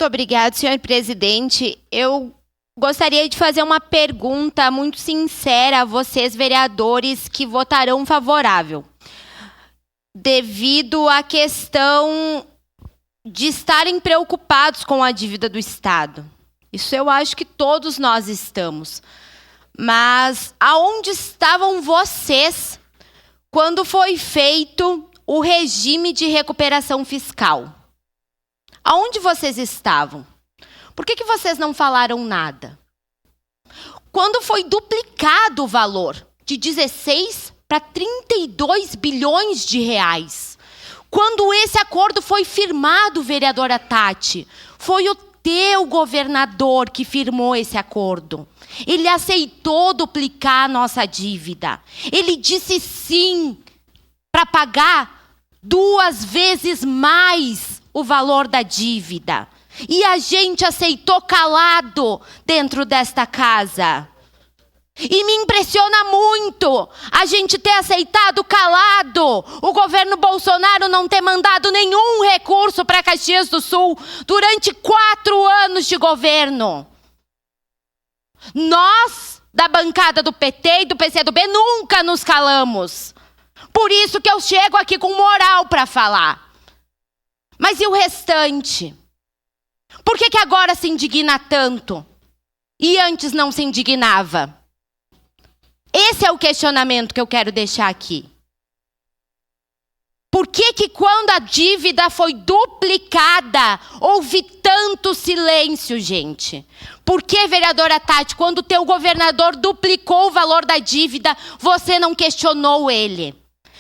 Muito obrigado, senhor presidente. Eu gostaria de fazer uma pergunta muito sincera a vocês, vereadores, que votarão favorável. Devido à questão de estarem preocupados com a dívida do Estado. Isso eu acho que todos nós estamos. Mas aonde estavam vocês quando foi feito o regime de recuperação fiscal? Aonde vocês estavam? Por que vocês não falaram nada? Quando foi duplicado o valor de 16 para 32 bilhões de reais? Quando esse acordo foi firmado, vereadora Tati, foi o teu governador que firmou esse acordo. Ele aceitou duplicar a nossa dívida. Ele disse sim para pagar 2 vezes mais o valor da dívida. E a gente aceitou calado dentro desta casa. E me impressiona muito a gente ter aceitado calado, o governo Bolsonaro não ter mandado nenhum recurso para Caxias do Sul durante 4 anos de governo. Nós, da bancada do PT e do PCdoB, nunca nos calamos. Por isso que eu chego aqui com moral para falar. Mas e o restante? Por que agora se indigna tanto? E antes não se indignava? Esse é o questionamento que eu quero deixar aqui. Por que quando a dívida foi duplicada, houve tanto silêncio, gente? Por que, vereadora Tati, quando o teu governador duplicou o valor da dívida, você não questionou ele?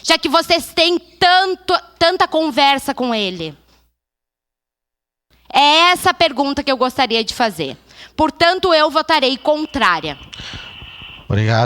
Já que vocês têm tanta conversa com ele. É essa a pergunta que eu gostaria de fazer. Portanto, eu votarei contrária. Obrigado.